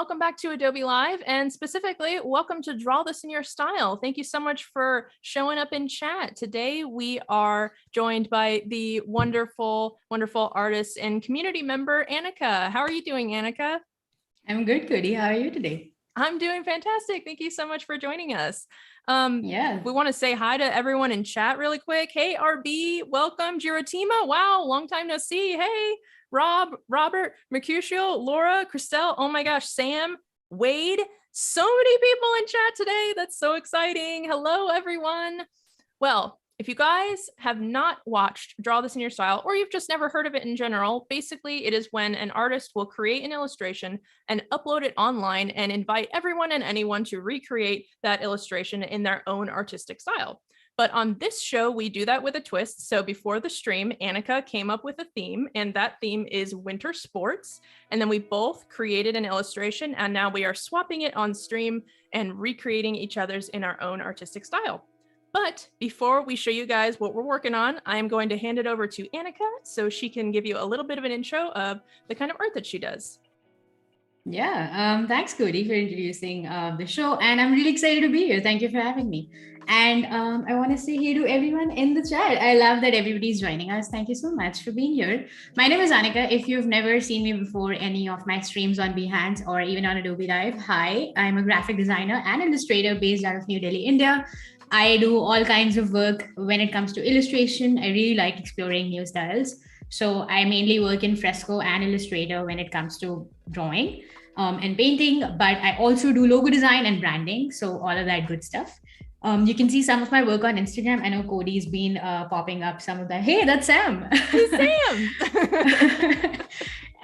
welcome back to Adobe Live, and specifically, welcome to Draw This in Your Style. Thank you so much for showing up in chat. Today, we are joined by the wonderful, wonderful artist and community member, Anika. How are you doing, Anika? I'm good, Codi. How are you today? I'm doing fantastic. Thank you so much for joining us. We want to say hi to everyone in chat really quick. Hey, RB, welcome. Giratima, wow, long time no see. Hey, Rob, Robert, Mercutio, Laura, Christelle, oh my gosh, Sam, Wade, so many people in chat today. That's so exciting. Hello, everyone. Well, if you guys have not watched Draw This in Your Style, or you've just never heard of it in general, basically it is when an artist will create an illustration and upload it online and invite everyone and anyone to recreate that illustration in their own artistic style. But on this show, we do that with a twist. So before the stream, Anika came up with a theme, and that theme is winter sports. And then we both created an illustration, and now we are swapping it on stream and recreating each other's in our own artistic style. But before we show you guys what we're working on, I'm going to hand it over to Anika so she can give you a little bit of an intro of the kind of art that she does. Thanks, Codi, for introducing the show. And I'm really excited to be here. Thank you for having me. And I want to say hey to everyone in the chat. I love that everybody's joining us. Thank you so much for being here. My name is Anika. If you've never seen me before any of my streams on Behance or even on Adobe Live, hi, I'm a graphic designer and illustrator based out of New Delhi, India. I do all kinds of work when it comes to illustration. I really like exploring new styles. So I mainly work in Fresco and Illustrator when it comes to drawing and painting, but I also do logo design and branding. So all of that good stuff. You can see some of my work on Instagram. I know Codi's been popping up some of that. Hey, that's Sam. Hey, Sam.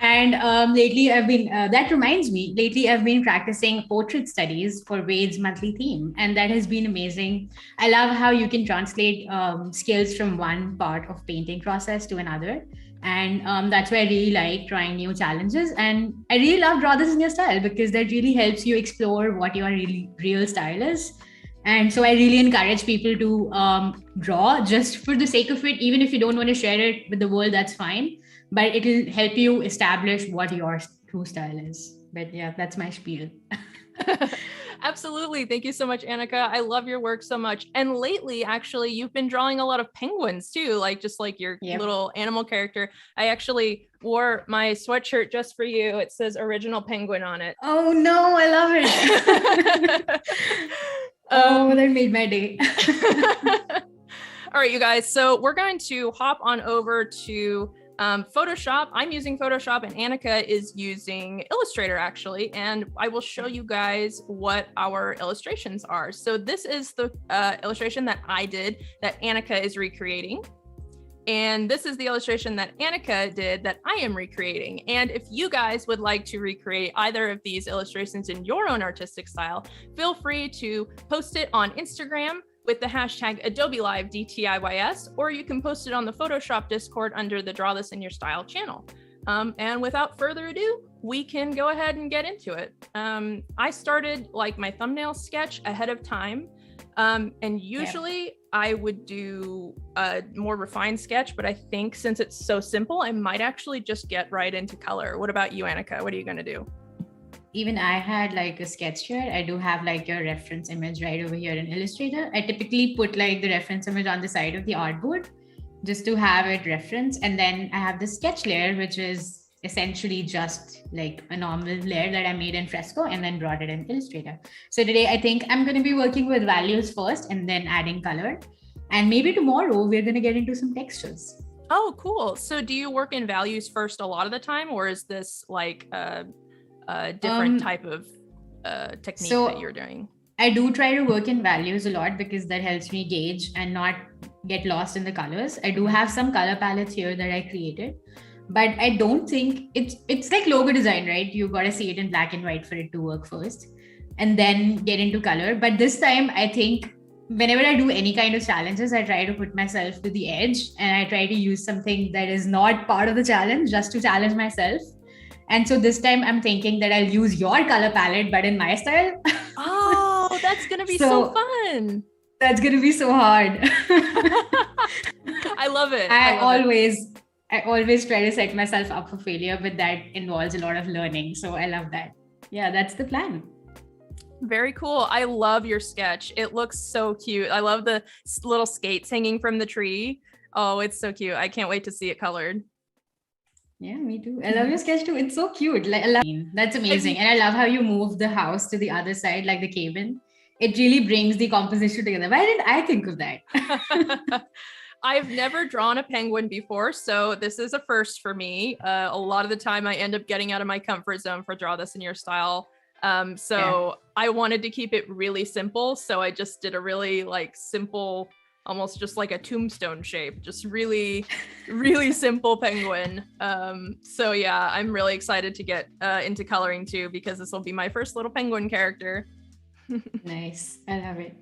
And lately I've been, that reminds me, lately I've been practicing portrait studies for Wade's monthly theme. And that has been amazing. I love how you can translate skills from one part of painting process to another. And that's why I really like trying new challenges. And I really love Draw This in Your Style because that really helps you explore what your really real style is. And so I really encourage people to draw just for the sake of it. Even if you don't want to share it with the world, that's fine. But it'll help you establish what your true style is. But yeah, that's my spiel. Absolutely. Thank you so much, Anika. I love your work so much. And lately, actually, you've been drawing a lot of penguins too, just like your little animal character. I actually wore my sweatshirt just for you. It says original penguin on it. Oh no, I love it. That made my day. All right, you guys. So we're going to hop on over to Photoshop. I'm using Photoshop and Anika is using Illustrator actually, and I will show you guys what our illustrations are. So this is the illustration that I did that Anika is recreating. And this is the illustration that Anika did that I am recreating. And if you guys would like to recreate either of these illustrations in your own artistic style, feel free to post it on Instagram with the hashtag Adobe Live DTIYS, or you can post it on the Photoshop Discord under the Draw This in Your Style channel. And without further ado, we can go ahead and get into it. I started my thumbnail sketch ahead of time. And usually I would do a more refined sketch, but I think since it's so simple, I might actually just get right into color. What about you, Anika? What are you going to do? Even I had a sketch here. I do have your reference image right over here in Illustrator. I typically put the reference image on the side of the artboard just to have it reference. And then I have the sketch layer, which is essentially just a normal layer that I made in Fresco and then brought it in Illustrator. So today I think I'm going to be working with values first and then adding color. And maybe tomorrow we're going to get into some textures. Oh, cool. So do you work in values first a lot of the time, or is this a different type of technique that you're doing? I do try to work in values a lot because that helps me gauge and not get lost in the colors. I do have some color palettes here that I created, but I don't think it's like logo design, right? You got to see it in black and white for it to work first and then get into color. But this time, I think whenever I do any kind of challenges, I try to put myself to the edge and I try to use something that is not part of the challenge just to challenge myself. And so this time I'm thinking that I'll use your color palette, but in my style. Oh, that's going to be so fun. That's going to be so hard. I love it. I always try to set myself up for failure, but that involves a lot of learning. So I love that. yeah, that's the plan. Very cool. I love your sketch. It looks so cute. I love the little skates hanging from the tree. Oh, it's so cute. I can't wait to see it colored. Yeah, me too. I love your sketch too. It's so cute. Like, I love that's amazing. And I love how you move the house to the other side, like the cabin. It really brings the composition together. Why didn't I think of that? I've never drawn a penguin before, so this is a first for me. A lot of the time I end up getting out of my comfort zone for draw this in your style. So I wanted to keep it really simple. So I just did a really like simple, almost just like a tombstone shape, just really, really simple penguin. So yeah, I'm really excited to get into coloring too, because this will be my first little penguin character. Nice. I love it.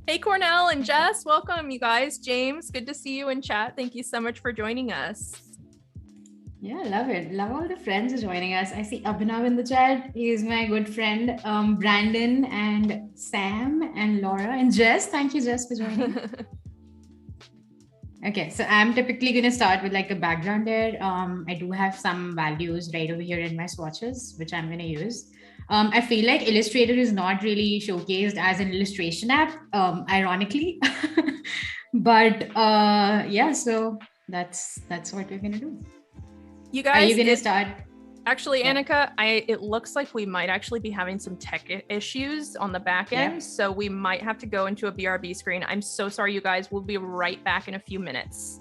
Hey, Cornell and Jess, welcome you guys. James, good to see you in chat. Thank you so much for joining us. Yeah, I love it. Love all the friends are joining us. I see Abhinav in the chat. He is my good friend. Brandon and Sam and Laura and Jess. Thank you, Jess, for joining. Okay, so I'm typically going to start with like a background there. I do have some values right over here in my swatches, which I'm going to use. I feel like Illustrator is not really showcased as an illustration app, ironically. But yeah, so that's what we're going to do. You guys, are you going to start? Actually, Anika, it looks like we might actually be having some tech issues on the back end. So we might have to go into a BRB screen. I'm so sorry, you guys. We'll be right back in a few minutes.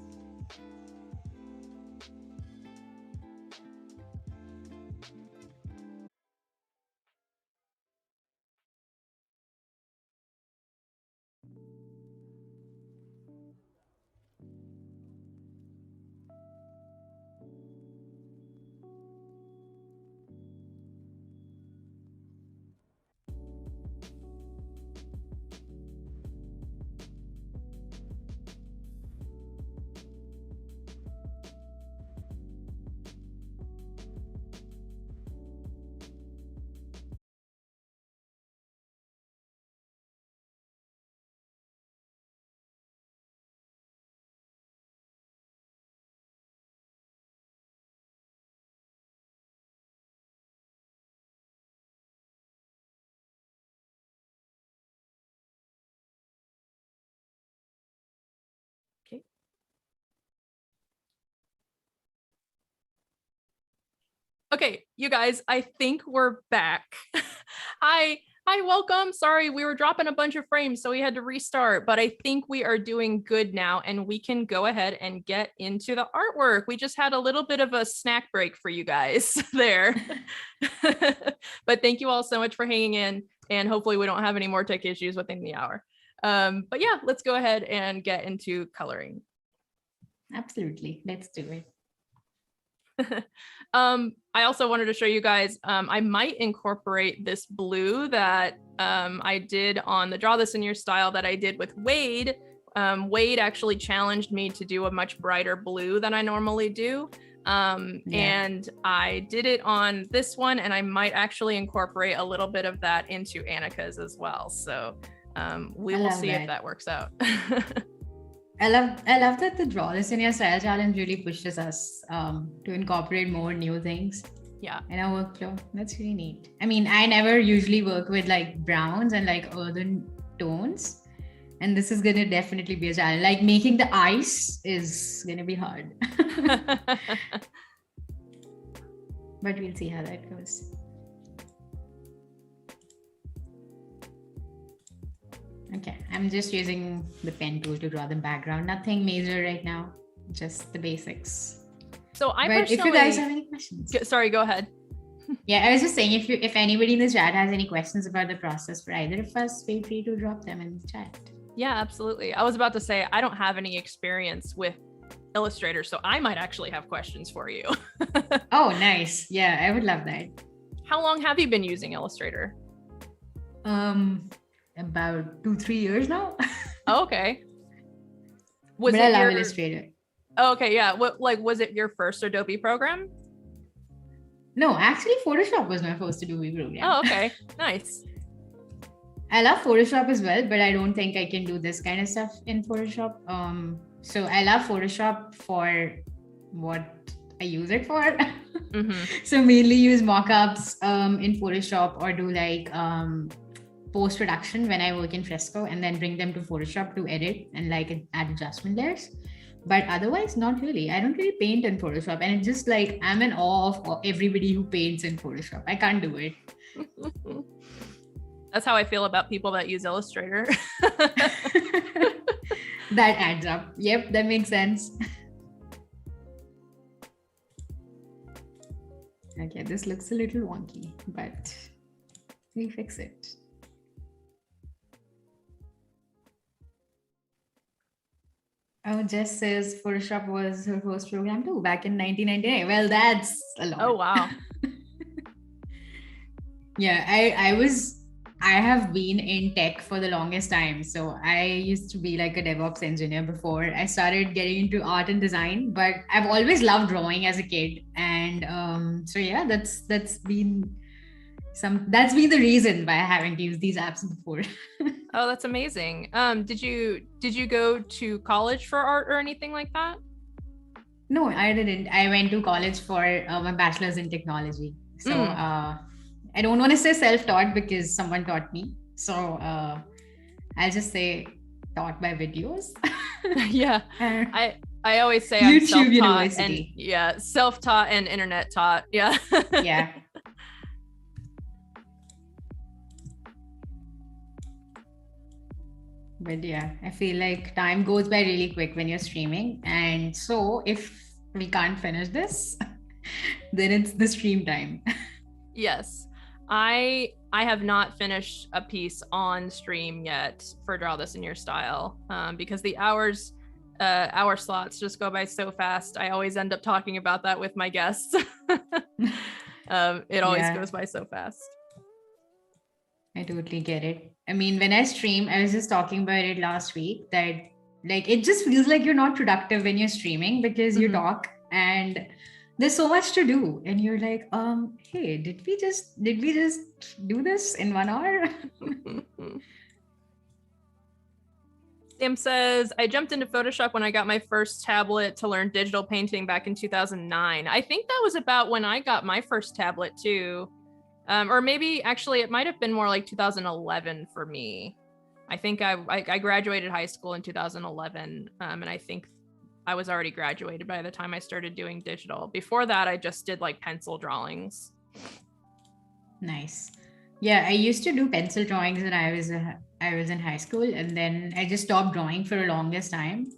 Okay. Okay, you guys, I think we're back. Hi, welcome. Sorry, we were dropping a bunch of frames, so we had to restart, but I think we are doing good now and we can go ahead and get into the artwork. We just had a little bit of a snack break for you guys there. But thank you all so much for hanging in, and hopefully we don't have any more tech issues within the hour. But yeah, let's go ahead and get into coloring. Absolutely, let's do it. I also wanted to show you guys, I might incorporate this blue that I did on the Draw This in Your Style that I did with Wade. Wade actually challenged me to do a much brighter blue than I normally do. And I did it on this one, and I might actually incorporate a little bit of that into Anika's as well. So we will see if that works out. I love that the Draw This in Your Style challenge really pushes us to incorporate more new things in our workflow. That's really neat. I mean, I never usually work with like browns and like earthen tones, and this is going to definitely be a challenge. Like making the ice is going to be hard. But we'll see how that goes. Okay, I'm just using the pen tool to draw the background. Nothing major right now, just the basics. So if you guys have any questions. Sorry, go ahead. Yeah, I was just saying, if anybody in the chat has any questions about the process for either of us, feel free to drop them in the chat. Yeah, absolutely. I was about to say, I don't have any experience with Illustrator, so I might actually have questions for you. Oh, nice. Yeah, I would love that. How long have you been using Illustrator? About 2-3 years now. Oh, okay. But I love Illustrator. Oh, okay, yeah. Was it your first Adobe program? No, actually Photoshop was my first Adobe program. Oh, okay. Nice. I love Photoshop as well, but I don't think I can do this kind of stuff in Photoshop. So I love Photoshop for what I use it for. Mm-hmm. So mainly use mockups in Photoshop, or do like post-production when I work in Fresco, and then bring them to Photoshop to edit and like add adjustment layers. But otherwise, not really. I don't really paint in Photoshop, and it's just like I'm in awe of everybody who paints in Photoshop. I can't do it. That's how I feel about people that use Illustrator. That adds up. Yep, that makes sense. Okay, this looks a little wonky, but we fix it. Oh, Jess says Photoshop was her first program too, back in 1999. Well, that's a lot. Oh, wow. Yeah, I have been in tech for the longest time. So I used to be like a DevOps engineer before I started getting into art and design, but I've always loved drawing as a kid. And so yeah, that's been the reason why I haven't used these apps before. Oh, that's amazing. Did you go to college for art or anything like that? No, I didn't. I went to college for my bachelor's in technology. So I don't want to say self-taught because someone taught me. So I'll just say taught by videos. Yeah. I always say YouTube I'm self-taught University. and yeah, self-taught and internet taught. Yeah. Yeah. But yeah, I feel like time goes by really quick when you're streaming. And so if we can't finish this, then it's the stream time. Yes. I have not finished a piece on stream yet for Draw This in Your Style because the hour slots just go by so fast. I always end up talking about that with my guests. It always goes by so fast. I totally get it. I mean, when I stream, I was just talking about it last week that like it just feels like you're not productive when you're streaming because you talk and there's so much to do and you're like, hey, did we just do this in 1 hour? Sam says, I jumped into Photoshop when I got my first tablet to learn digital painting back in 2009. I think that was about when I got my first tablet too. Or maybe actually it might have been more like 2011 for me. I think I graduated high school in 2011. And I think I was already graduated by the time I started doing digital. Before that, I just did like pencil drawings. Nice. Yeah, I used to do pencil drawings when I was in high school, and then I just stopped drawing for the longest time.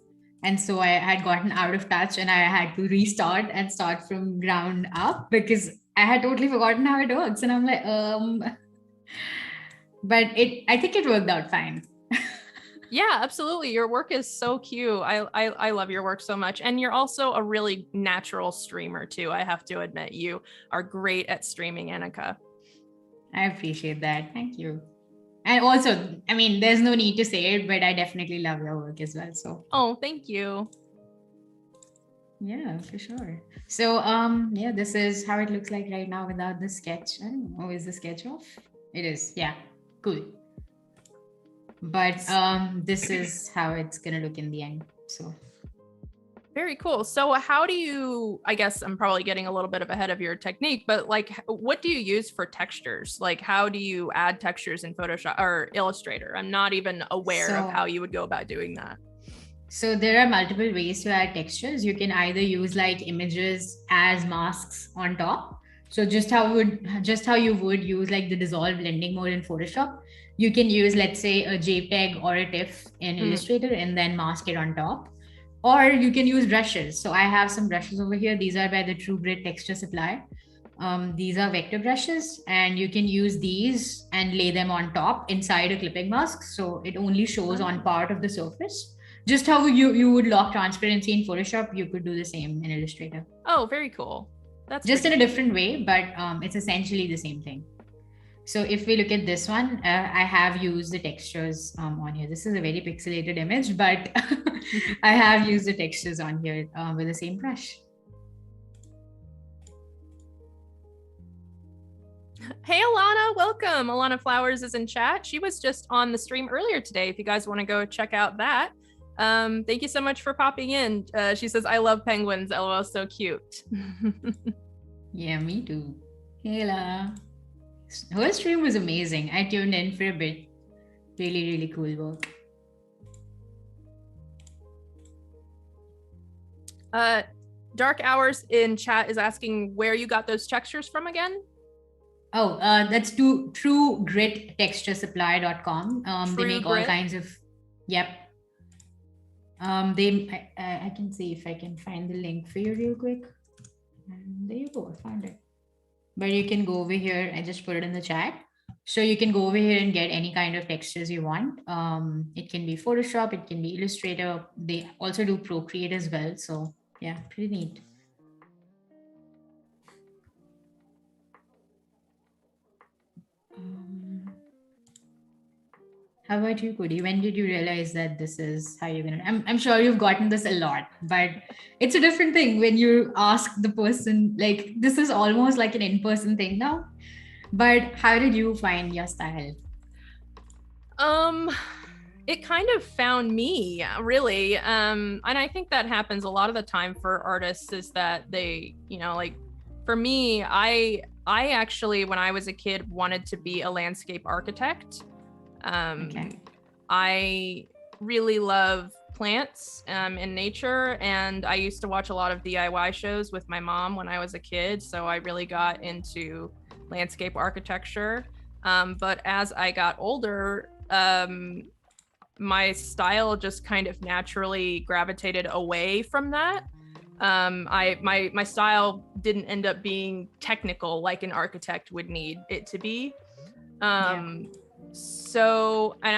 And so I had gotten out of touch and I had to restart and start from ground up because I had totally forgotten how it works. And I'm like, but I think it worked out fine. Yeah, absolutely. Your work is so cute. I love your work so much. And you're also a really natural streamer too. I have to admit, you are great at streaming, Anika. I appreciate that. Thank you. And also, I mean, there's no need to say it, but I definitely love your work as well. So, oh, thank you. Yeah, for sure. So, yeah, this is how it looks like right now without the sketch. I don't know, is the sketch off? It is. Yeah, cool. But this is how it's gonna look in the end. So. Very cool. So how do you, I guess I'm probably getting a little bit of ahead of your technique, but like, what do you use for textures? Like, how do you add textures in Photoshop or Illustrator? I'm not even aware of how you would go about doing that. So there are multiple ways to add textures. You can either use like images as masks on top. So just how you would use like the dissolve blending mode in Photoshop, you can use, let's say, a JPEG or a TIFF in Illustrator and then mask it on top. Or you can use brushes. So I have some brushes over here. These are by the True Grit Texture Supply. These are vector brushes, and you can use these and lay them on top inside a clipping mask. So it only shows on part of the surface. Just how you would lock transparency in Photoshop, you could do the same in Illustrator. Oh, very cool. That's just in a different way, but it's essentially the same thing. So if we look at this one, I have used the textures on here. This is a very pixelated image, but I have used the textures on here with the same brush. Hey, Alana, welcome. Alana Flowers is in chat. She was just on the stream earlier today. If you guys want to go check out that. Thank you so much for popping in. She says, I love penguins. LOL, so cute. Yeah, me too. Kayla. Her stream was amazing. I tuned in for a bit. Really, really cool work. Dark Hours in chat is asking where you got those textures from again. Oh, that's truegrittexturesupply.com. They make all kinds of, yep. I can see if I can find the link for you real quick. And there you go, I found it. But you can go over here, I just put it in the chat. So you can go over here and get any kind of textures you want. It can be Photoshop, it can be Illustrator. They also do Procreate as well. So yeah, pretty neat. How about you, Codi? When did you realize that this is how you're gonna? I'm sure you've gotten this a lot, but it's a different thing when you ask the person. Like this is almost like an in-person thing now. But how did you find your style? It kind of found me, really. And I think that happens a lot of the time for artists, is that they, you know, like for me, I actually, when I was a kid, wanted to be a landscape architect. Okay. I really love plants and nature, and I used to watch a lot of DIY shows with my mom when I was a kid, so I really got into landscape architecture. But as I got older, my style just kind of naturally gravitated away from that. My style didn't end up being technical like an architect would need it to be. So, and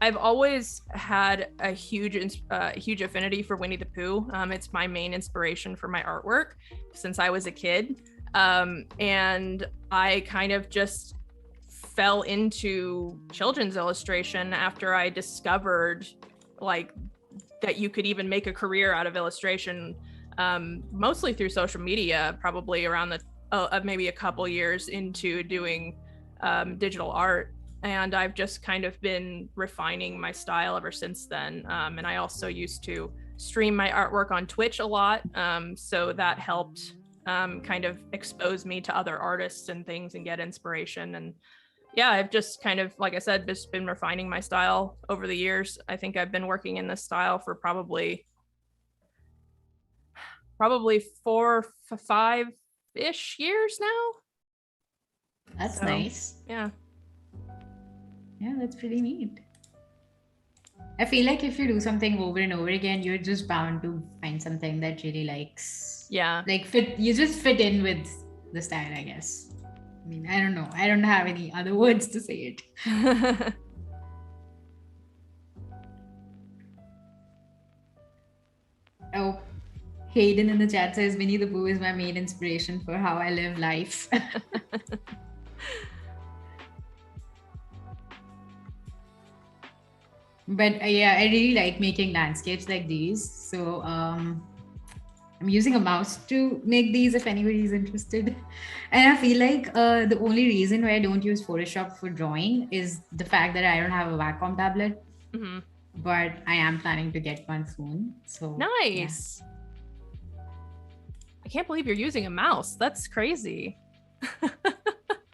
I've always had a huge affinity for Winnie the Pooh. It's my main inspiration for my artwork since I was a kid. And I kind of just fell into children's illustration after I discovered like that you could even make a career out of illustration, mostly through social media, probably around maybe a couple years into doing digital art. And I've just kind of been refining my style ever since then. And I also used to stream my artwork on Twitch a lot. So that helped kind of expose me to other artists and things and get inspiration. And yeah, I've just kind of, like I said, just been refining my style over the years. I think I've been working in this style for probably 4-5-ish years now. That's nice. Yeah. Yeah, that's pretty neat. I feel like if you do something over and over again, you're just bound to find something that really likes. Yeah. Like you just fit in with the style, I guess. I mean, I don't know. I don't have any other words to say it. Oh, Hayden in the chat says Winnie the Pooh is my main inspiration for how I live life. But yeah, I really like making landscapes like these. So I'm using a mouse to make these if anybody's interested. And I feel like the only reason why I don't use Photoshop for drawing is the fact that I don't have a Wacom tablet. Mm-hmm. But I am planning to get one soon. So nice. Yeah. I can't believe you're using a mouse. That's crazy.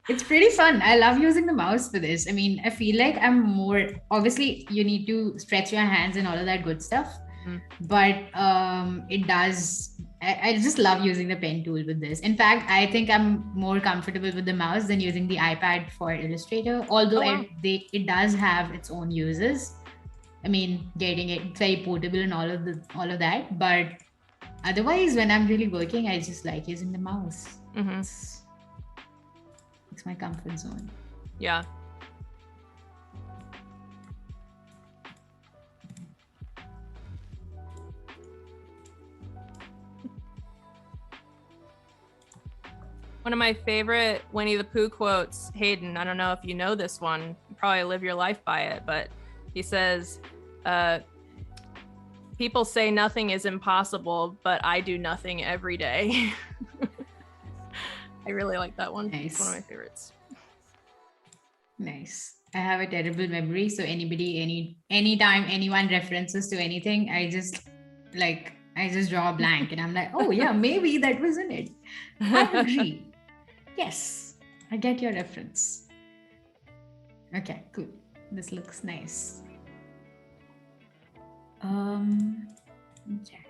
It's pretty fun. I love using the mouse for this. I mean, I feel like I'm more, obviously you need to stretch your hands and all of that good stuff. But it does, I just love using the pen tool with this. In fact, I think I'm more comfortable with the mouse than using the iPad for Illustrator. Although it does have its own uses. I mean, getting it very portable and all of that. But otherwise, when I'm really working, I just like using the mouse. Mm-hmm. It's my comfort zone. Yeah. One of my favorite Winnie the Pooh quotes, Hayden, I don't know if you know this one, you probably live your life by it, but he says, people say nothing is impossible, but I do nothing every day. I really like that one. Nice. It's one of my favorites. Nice. I have a terrible memory. So anytime anyone references to anything, I just draw a blank and I'm like, oh yeah, maybe that was in it. I agree. Yes, I get your reference. Okay, cool. This looks nice. Okay.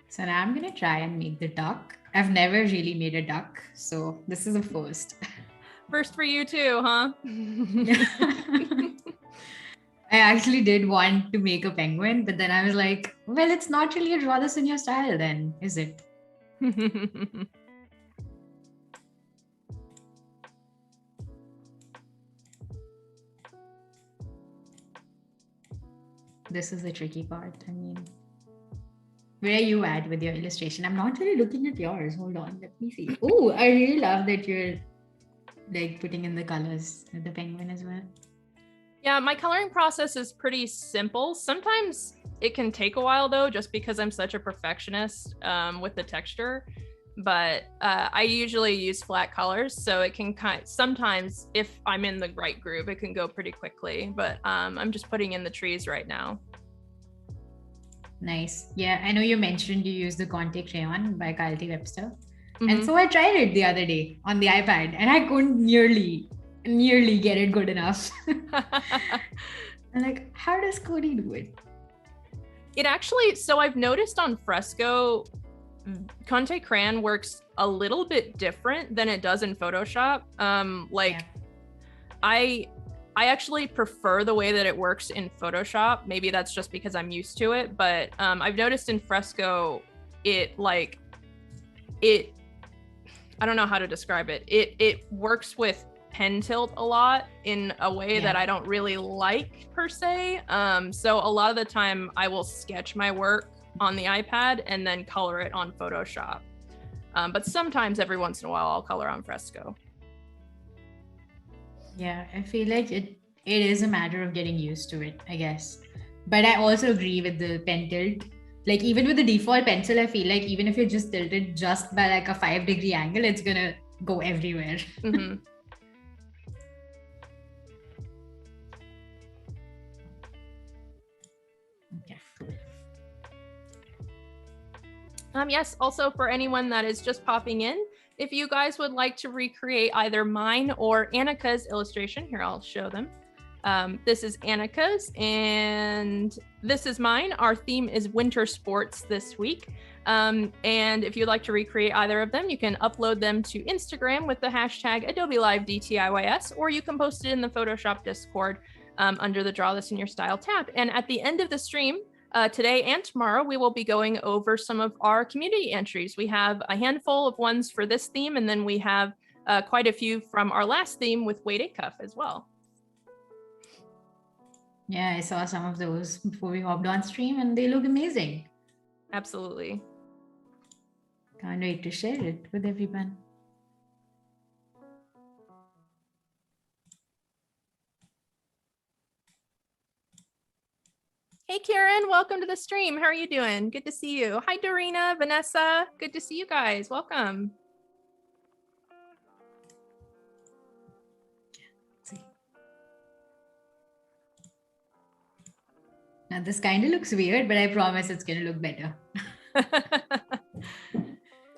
So now I'm gonna try and make the duck. I've never really made a duck, so this is a first. First for you too, huh? I actually did want to make a penguin, but then I was like, well, it's not really a draw this in your style then, is it? This is the tricky part. I mean, where are you at with your illustration? I'm not really looking at yours. Hold on, let me see. Oh, I really love that you're like putting in the colors with the penguin as well. Yeah, my coloring process is pretty simple. Sometimes it can take a while though, just because I'm such a perfectionist with the texture. But I usually use flat colors, so it can sometimes, if I'm in the right groove, it can go pretty quickly. But I'm just putting in the trees right now. Nice. Yeah, I know you mentioned you use the Conte crayon by Codi Webster. And so I tried it the other day on the iPad and I couldn't nearly get it good enough. I'm like, how does Codi do it? It actually, so I've noticed on Fresco, Conte crayon works a little bit different than it does in Photoshop. I actually prefer the way that it works in Photoshop. Maybe that's just because I'm used to it, but I've noticed in Fresco, I don't know how to describe it. It works with pen tilt a lot in a way that I don't really like per se. So a lot of the time I will sketch my work on the iPad and then color it on Photoshop. But sometimes every once in a while I'll color on Fresco. Yeah, I feel like it is a matter of getting used to it, I guess. But I also agree with the pen tilt. Like even with the default pencil, I feel like even if you're just tilted just by like a 5-degree angle, it's gonna go everywhere. Mm-hmm. Okay, cool. Yes, also for anyone that is just popping in, if you guys would like to recreate either mine or Anika's illustration, here I'll show them. This is Anika's and this is mine. Our theme is winter sports this week. And if you'd like to recreate either of them, you can upload them to Instagram with the hashtag Adobe Live DTIYS, or you can post it in the Photoshop Discord under the Draw This in Your Style tab. And at the end of the stream, today and tomorrow, we will be going over some of our community entries. We have a handful of ones for this theme, and then we have quite a few from our last theme with Wade Acuff as well. Yeah, I saw some of those before we hopped on stream and they look amazing. Absolutely. Can't wait to share it with everyone. Hey, Kieran, welcome to the stream. How are you doing? Good to see you. Hi, Dorina, Vanessa. Good to see you guys. Welcome. Now this kind of looks weird, but I promise it's going to look better.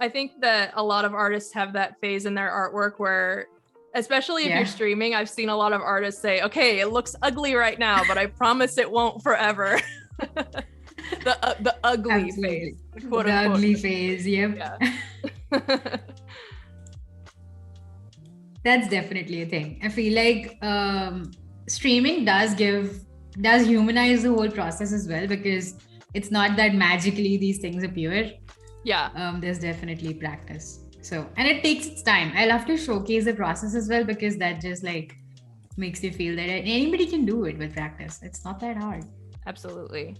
I think that a lot of artists have that phase in their artwork where, especially if you're streaming, I've seen a lot of artists say, okay, it looks ugly right now, but I promise it won't forever. the ugly phase. Quote, the ugly phase, yep. Yeah. That's definitely a thing. I feel like streaming does humanize the whole process as well, because it's not that magically these things appear. Yeah. There's definitely practice. So, and it takes its time. I love to showcase the process as well, because that just like makes you feel that anybody can do it with practice. It's not that hard. Absolutely.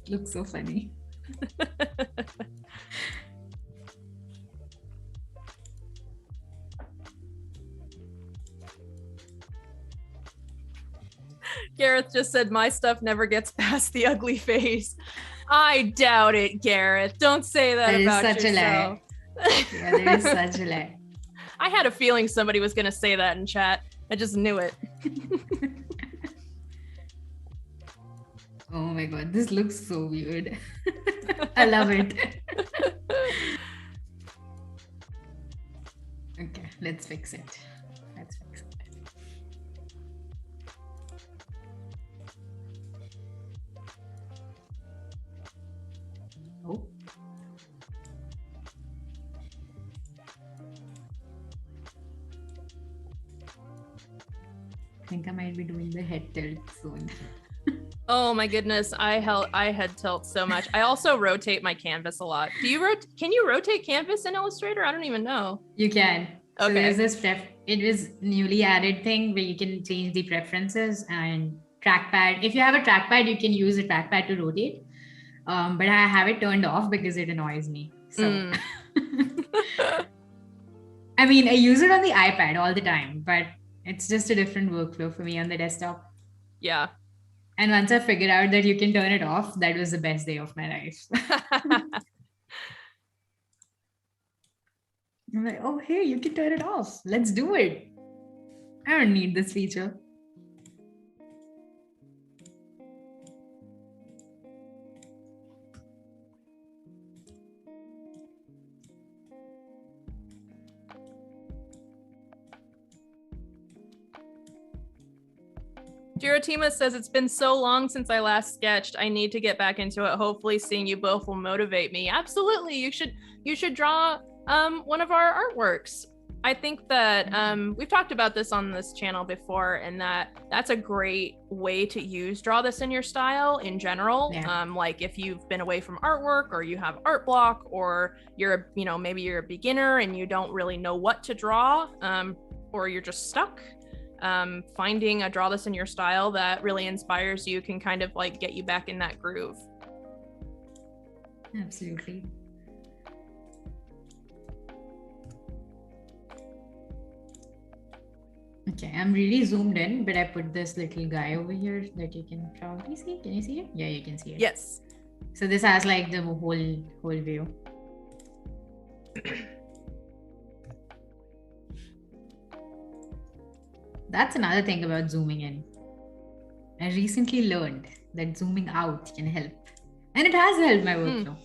Looks so funny. Gareth just said my stuff never gets past the ugly face. I doubt it, Gareth. Don't say that about yourself. That is such a lie. Yeah, that is such a lie. I had a feeling somebody was going to say that in chat. I just knew it. Oh my god, this looks so weird. I love it. Okay, let's fix it. Oh. I think I might be doing the head tilt soon. Oh my goodness, I head tilt so much. I also rotate my canvas a lot. Can you rotate canvas in Illustrator? I don't even know. You can. Okay. So there's this it was newly added thing where you can change the preferences and trackpad. If you have a trackpad, you can use a trackpad to rotate. But I have it turned off because it annoys me. So I mean, I use it on the iPad all the time, but it's just a different workflow for me on the desktop. Yeah. And once I figured out that you can turn it off, that was the best day of my life. I'm like, oh, hey, you can turn it off. Let's do it. I don't need this feature. Giratima says, it's been so long since I last sketched. I need to get back into it. Hopefully seeing you both will motivate me. Absolutely. You should draw one of our artworks. I think that we've talked about this on this channel before, and that's a great way to use draw this in your style in general. Yeah. Like if you've been away from artwork, or you have art block, or maybe you're a beginner and you don't really know what to draw, or you're just stuck. Finding a draw this in your style that really inspires you can kind of like get you back in that groove. Absolutely. Okay, I'm really zoomed in, but I put this little guy over here that you can probably see. Can you see it? Yeah, you can see it. Yes. So this has like the whole view. That's another thing about zooming in. I recently learned that zooming out can help. And it has helped my workflow.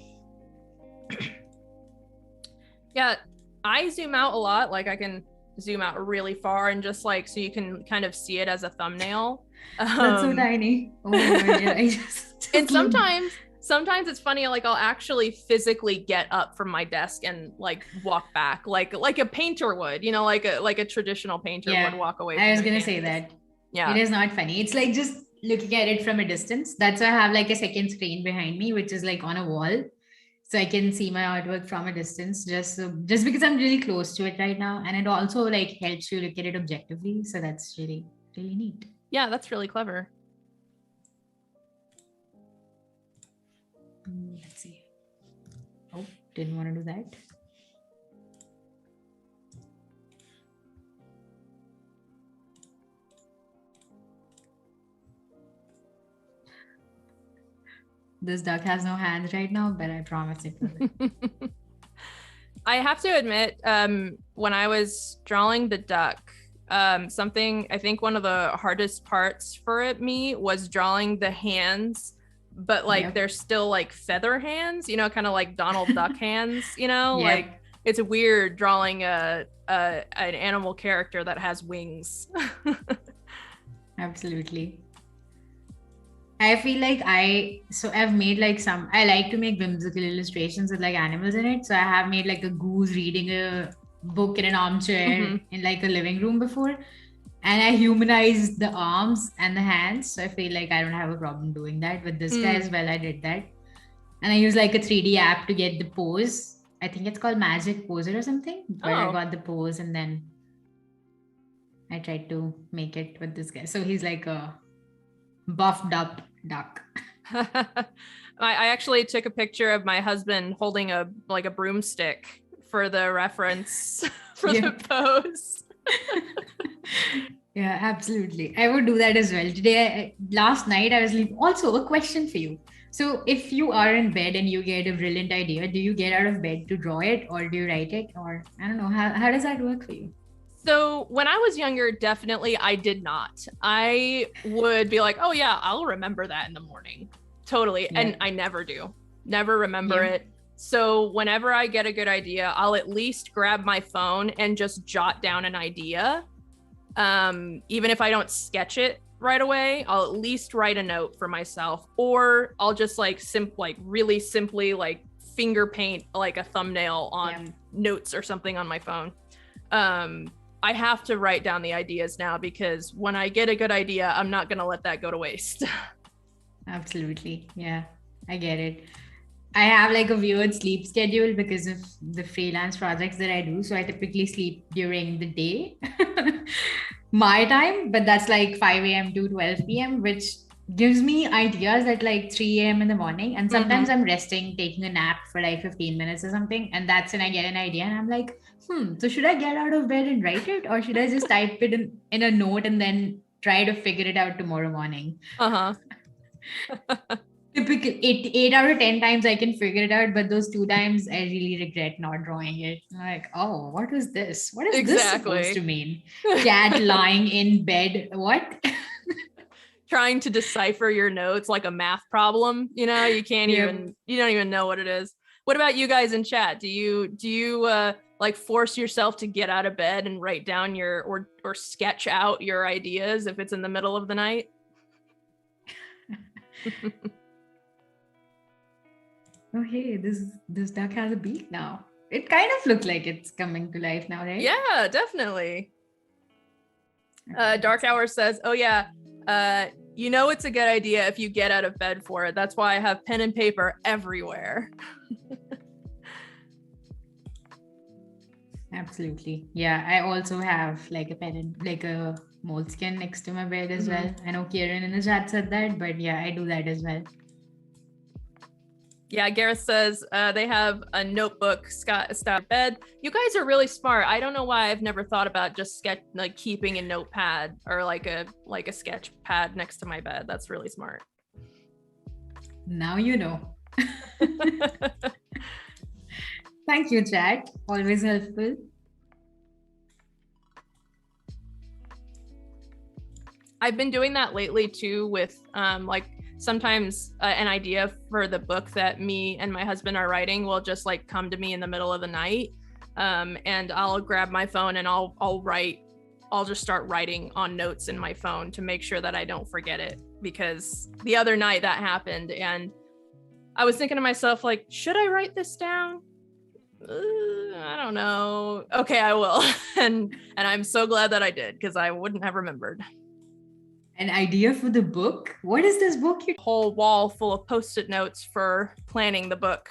Yeah, I zoom out a lot. Like I can zoom out really far and just like, so you can kind of see it as a thumbnail. That's so tiny. Oh my God, yeah. And sometimes it's funny, like I'll actually physically get up from my desk and like walk back like a painter would, like a traditional painter would walk away. I was going to say that. Yeah. It is not funny. It's like just looking at it from a distance. That's why I have like a second screen behind me, which is like on a wall. So I can see my artwork from a distance just because I'm really close to it right now. And it also like helps you look at it objectively. So that's really, really neat. Yeah, that's really clever. Let's see. Oh, didn't want to do that. This duck has no hands right now, but I promise it will. I have to admit, when I was drawing the duck, something I think one of the hardest parts for me was drawing the hands, but like they're still like feather hands, kind of like Donald Duck hands, like it's weird drawing an animal character that has wings. Absolutely. I feel like I've made like I like to make whimsical illustrations with like animals in it. So I have made like a goose reading a book in an armchair in like a living room before. And I humanized the arms and the hands. So I feel like I don't have a problem doing that. With this guy as well, I did that. And I used like a 3D app to get the pose. I think it's called Magic Poser or something. But I got the pose and then I tried to make it with this guy. So he's like a buffed up duck. I actually took a picture of my husband holding a broomstick for the reference for the pose. Yeah, absolutely. I would do that as well. Last night, I was like, also a question for you. So, if you are in bed and you get a brilliant idea, do you get out of bed to draw it or do you write it? Or I don't know, how does that work for you? So when I was younger, definitely I did not. I would be like, oh yeah, I'll remember that in the morning. Totally. Yeah. And I never do. Never remember Yeah. it. So whenever I get a good idea, I'll at least grab my phone and just jot down an idea. Even if I don't sketch it right away, I'll at least write a note for myself, or I'll just like really simply like finger paint like a thumbnail on notes or something on my phone. I have to write down the ideas now because when I get a good idea, I'm not going to let that go to waste. Absolutely. Yeah, I get it. I have like a weird sleep schedule because of the freelance projects that I do. So I typically sleep during the day, my time, but that's like 5 a.m. to 12 p.m., which gives me ideas at like 3 a.m. in the morning. And sometimes I'm resting, taking a nap for like 15 minutes or something. And that's when I get an idea. And I'm like, so should I get out of bed and write it? Or should I just type it in a note and then try to figure it out tomorrow morning? Typical 8 out of 10 times I can figure it out, but those 2 times I really regret not drawing it. Like, oh, what is this? What is this supposed to mean? Cat lying in bed. What? Trying to decipher your notes like a math problem. You know, you don't even know what it is. What about you guys in chat? Do you like force yourself to get out of bed and write down or sketch out your ideas if it's in the middle of the night? Oh, hey, this duck has a beak now. It kind of looks like it's coming to life now, right? Yeah, definitely. Dark Hour says, oh yeah, you know it's a good idea if you get out of bed for it. That's why I have pen and paper everywhere. Absolutely. Yeah, I also have like a pen and like a moleskin next to my bed as well. I know Kieran in the chat said that, but yeah, I do that as well. Yeah, Gareth says they have a notebook style bed. You guys are really smart. I don't know why I've never thought about just keeping a notepad or like a sketch pad next to my bed. That's really smart. Now you know. Thank you, chat. Always helpful. I've been doing that lately too with sometimes an idea for the book that me and my husband are writing will just like come to me in the middle of the night, and I'll grab my phone and I'll just start writing on notes in my phone to make sure that I don't forget it, because the other night that happened and I was thinking to myself, like, should I write this down? I don't know. Okay, I will. and I'm so glad that I did, because I wouldn't have remembered. An idea for the book? What is this book? Whole wall full of post-it notes for planning the book,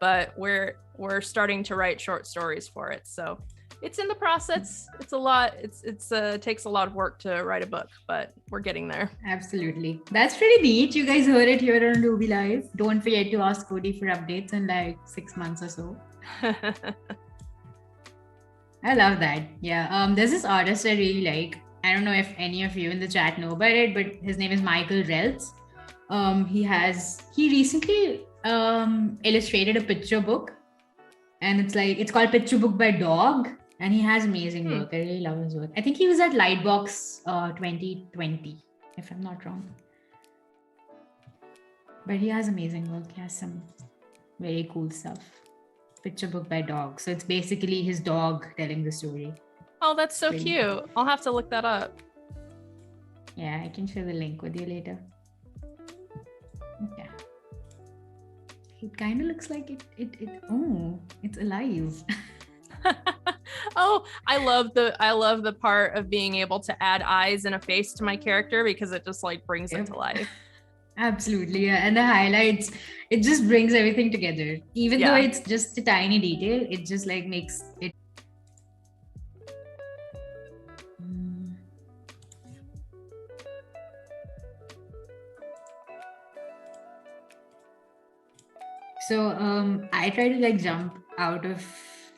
but we're starting to write short stories for it, so it's in the process. It's a lot. It takes a lot of work to write a book, but we're getting there. Absolutely. That's pretty neat. You guys heard it here on Adobe Live. Don't forget to ask Codi for updates in like 6 months or so. I love that. Yeah. There's this artist I really like. I don't know if any of you in the chat know about it, but his name is Michael Reltz. He recently illustrated a picture book, and it's called Picture Book by Dog, and he has amazing work. I really love his work. I think he was at Lightbox 2020, if I'm not wrong. But he has amazing work. He has some very cool stuff. Picture Book by Dog. So it's basically his dog telling the story. Oh, that's so cute. I'll have to look that up. Yeah, I can share the link with you later. Okay. It kind of looks like it's alive. Oh, I love the part of being able to add eyes and a face to my character, because it just like brings it to life. Absolutely, yeah. And the highlights, it just brings everything together. Even though it's just a tiny detail, it just like makes it. So I try to like jump out of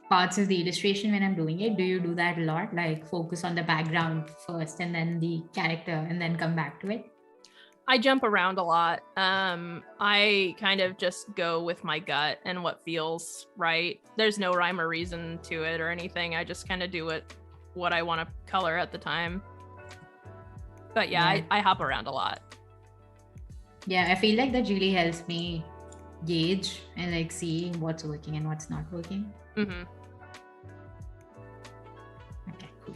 parts of the illustration when I'm doing it. Do you do that a lot? Like focus on the background first and then the character and then come back to it? I jump around a lot. I kind of just go with my gut and what feels right. There's no rhyme or reason to it or anything. I just kind of do what I want to color at the time. But yeah. I hop around a lot. Yeah, I feel like that really helps me gauge and like see what's working and what's not working. Mm-hmm. Okay, cool.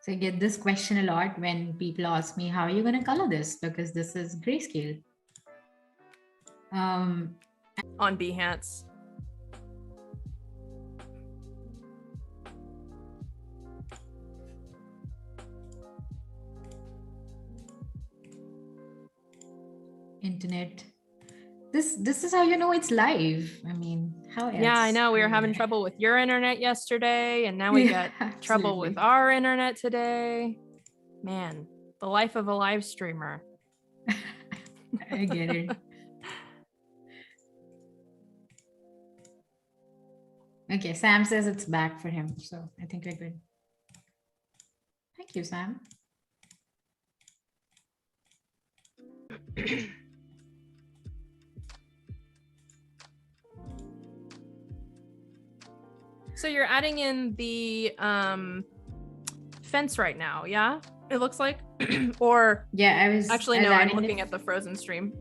So I get this question a lot when people ask me, how are you going to color this? Because this is grayscale. On Behance. Internet. This is how you know it's live. I mean, how else? Yeah, I know. We were having trouble with your internet yesterday, and now we got trouble with our internet today. Man, the life of a live streamer. I get it. Okay, Sam says it's back for him, so I think we're good. Thank you, Sam. So you're adding in the fence right now, yeah? It looks like, or yeah, I was I'm looking at the Frozen stream.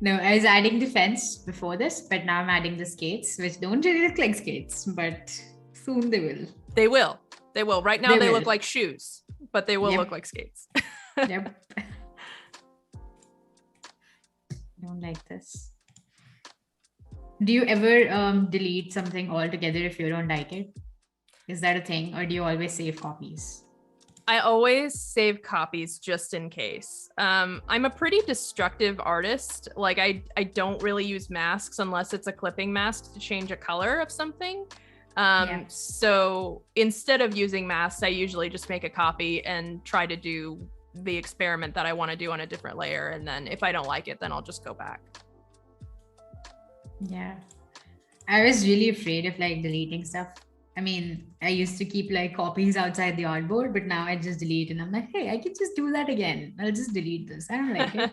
No, I was adding the fence before this, but now I'm adding the skates, which don't really look like skates, but soon they will. They will. They will. Right now they look like shoes, but they will look like skates. Yep. Don't like this. Do you ever delete something altogether if you don't like it? Is that a thing, or do you always save copies? I always save copies just in case. I'm a pretty destructive artist. Like I don't really use masks unless it's a clipping mask to change a color of something. So instead of using masks, I usually just make a copy and try to do the experiment that I want to do on a different layer. And then if I don't like it, then I'll just go back. Yeah. I was really afraid of like deleting stuff. I mean, I used to keep like copies outside the artboard, but now I just delete and I'm like, hey, I can just do that again. I'll just delete this. I don't like it.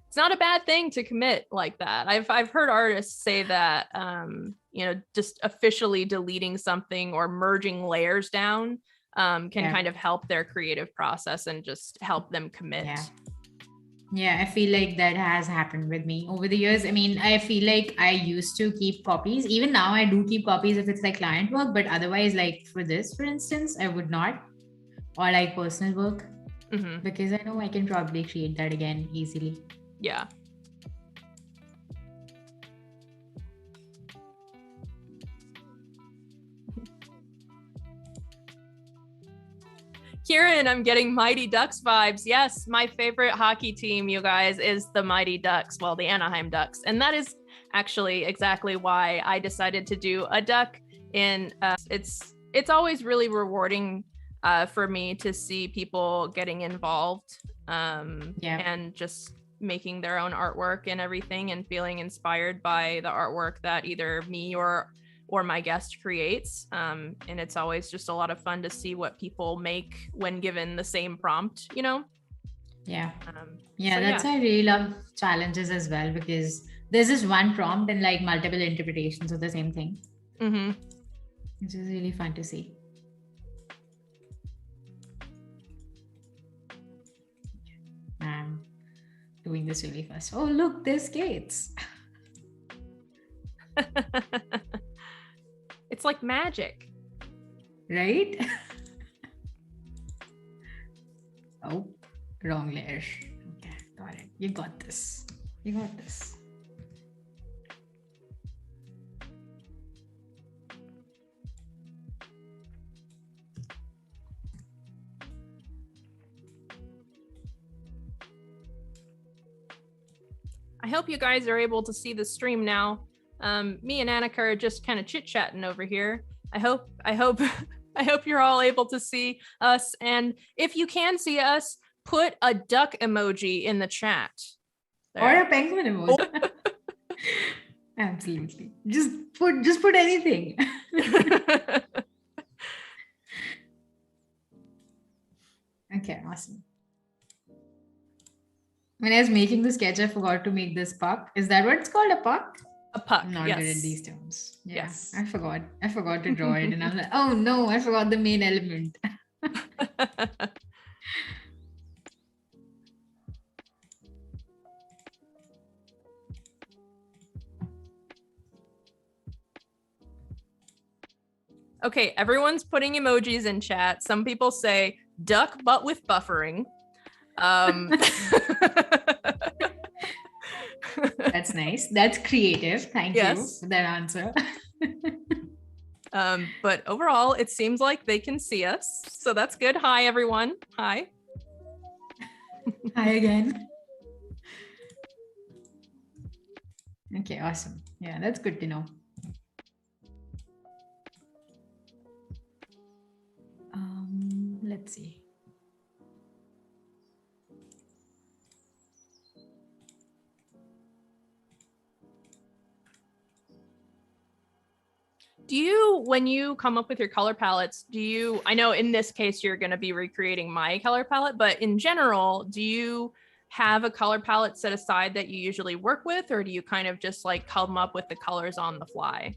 It's not a bad thing to commit like that. I've heard artists say that, just officially deleting something or merging layers down can kind of help their creative process and just help them commit. Yeah, I feel like that has happened with me over the years. I mean, I feel like I used to keep copies. Even now, I do keep copies if it's like client work, but otherwise, like for this, for instance, I would not. Or like personal work, because I know I can probably create that again easily. Yeah. Kieran, I'm getting Mighty Ducks vibes. Yes, my favorite hockey team, you guys, is the Mighty Ducks. Well, the Anaheim Ducks. And that is actually exactly why I decided to do a duck in it's always really rewarding for me to see people getting involved and just making their own artwork and everything and feeling inspired by the artwork that either me or my guest creates. And it's always just a lot of fun to see what people make when given the same prompt, you know? Yeah. That's why I really love challenges as well, because there's just one prompt and like multiple interpretations of the same thing. Which is really fun to see. I'm doing this really fast. Oh, look, there's skates. It's like magic. Right? Oh, wrong layer. Okay, got it. You got this. You got this. I hope you guys are able to see the stream now. Me and Anika are just kind of chit-chatting over here. I hope I hope you're all able to see us. And if you can see us, put a duck emoji in the chat. There. Or a penguin emoji. Absolutely. Just put anything. Okay, awesome. When I was making the sketch, I forgot to make this puck. Is that what it's called? A puck? A puck. I'm not yes. good at these terms. Yeah, yes. I forgot to draw it. And I'm like, oh no, I forgot the main element. Okay, everyone's putting emojis in chat. Some people say duck, but with buffering. That's nice. That's creative. Thank you for that answer. But overall, it seems like they can see us. So that's good. Hi, everyone. Hi. Hi again. Okay, awesome. Yeah, that's good to know. Let's see. Do you, when you come up with your color palettes, I know in this case, you're going to be recreating my color palette, but in general, do you have a color palette set aside that you usually work with, or do you kind of just like come up with the colors on the fly?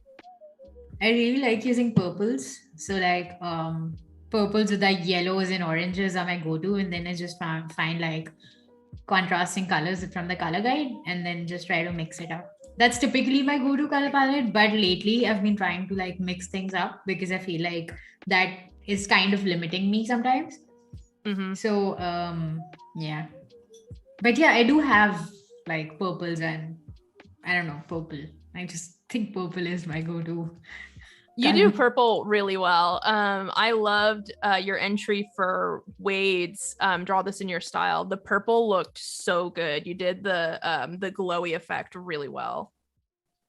I really like using purples. So like purples with like yellows and oranges are my go-to. And then I just find like contrasting colors from the color guide and then just try to mix it up. That's typically my go-to color palette, but lately I've been trying to like mix things up because I feel like that is kind of limiting me sometimes. Mm-hmm. So yeah, but yeah, I do have like purples and I don't know, purple. I just think purple is my go-to. You do purple really well. I loved your entry for Wade's draw this in your style. The purple looked so good. You did the glowy effect really well.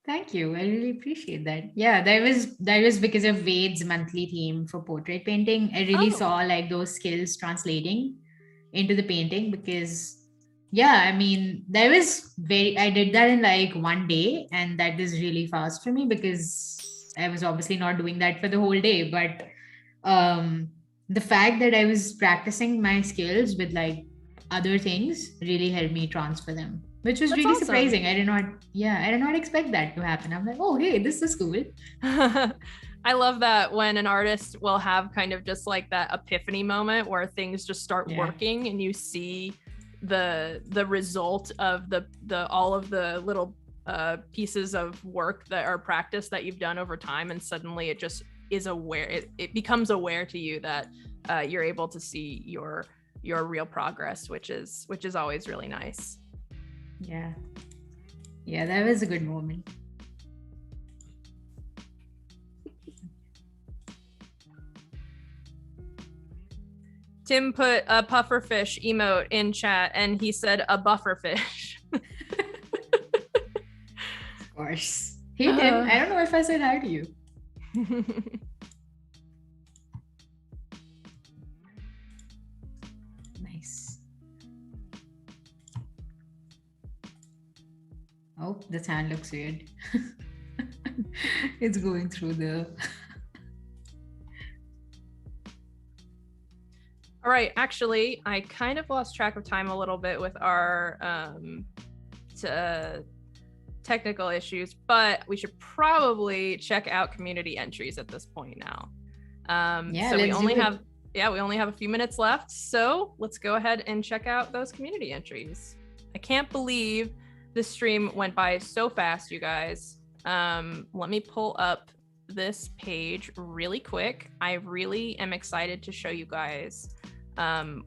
Thank you. I really appreciate that. Yeah, that was because of Wade's monthly theme for portrait painting. I really saw like those skills translating into the painting because yeah, I mean, I did that in like one day and that is really fast for me because I was obviously not doing that for the whole day, but the fact that I was practicing my skills with like other things really helped me transfer them, which was really surprising. I did not expect that to happen. I'm like, oh, hey, this is cool. I love that when an artist will have kind of just like that epiphany moment where things just start working and you see the result of the all of the little pieces of work that are practice that you've done over time, and suddenly it just is aware, it becomes aware to you that you're able to see your real progress, which is always really nice. Yeah, that was a good moment. Tim put a pufferfish emote in chat and he said a bufferfish. Of course. Hey Tim, I don't know if I said hi to you. Nice. Oh, this hand looks weird. It's going through the... All right, actually, I kind of lost track of time a little bit with our technical issues, but we should probably check out community entries at this point now. So we only have a few minutes left, so let's go ahead and check out those community entries. I can't believe this stream went by so fast, you guys. Let me pull up this page really quick. I really am excited to show you guys.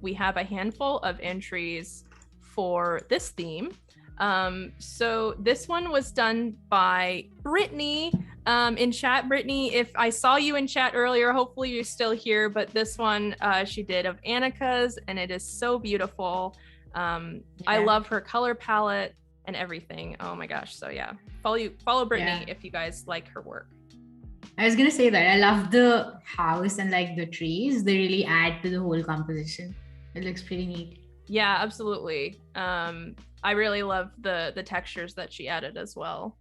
We have a handful of entries for this theme. So this one was done by Brittany in chat. Brittany, if I saw you in chat earlier, hopefully you're still here, but this one she did of Anika's, and it is so beautiful. I love her color palette. and everything. Oh my gosh. So yeah, follow Brittany if you guys like her work. I was gonna say that I love the house and like the trees. They really add to the whole composition. It looks pretty neat. Yeah, absolutely. I really love the textures that she added as well.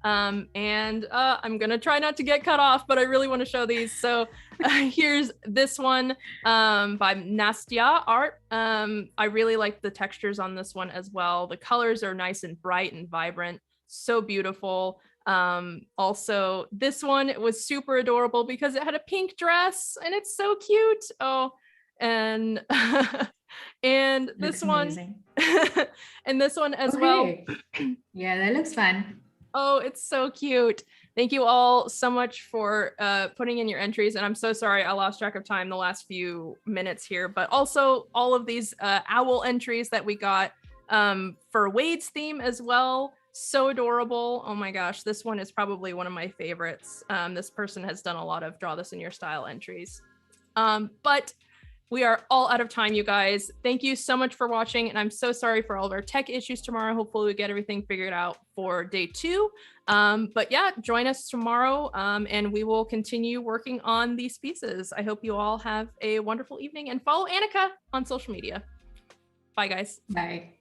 And I'm gonna try not to get cut off, but I really want to show these. So here's this one by Nastya Art. I really like the textures on this one as well. The colors are nice and bright and vibrant, so beautiful. Also, this one, it was super adorable because it had a pink dress and it's so cute. Oh, and and this one and this one as well. Yeah, that looks fun. Oh, it's so cute. Thank you all so much for putting in your entries. And I'm so sorry I lost track of time the last few minutes here, but also all of these owl entries that we got for Wade's theme as well. So adorable. Oh my gosh, this one is probably one of my favorites. This person has done a lot of draw this in your style entries. But we are all out of time, you guys. Thank you so much for watching, and I'm so sorry for all of our tech issues tomorrow. Hopefully we get everything figured out for day 2. But yeah, join us tomorrow, and we will continue working on these pieces. I hope you all have a wonderful evening, and follow Anika on social media. Bye, guys. Bye.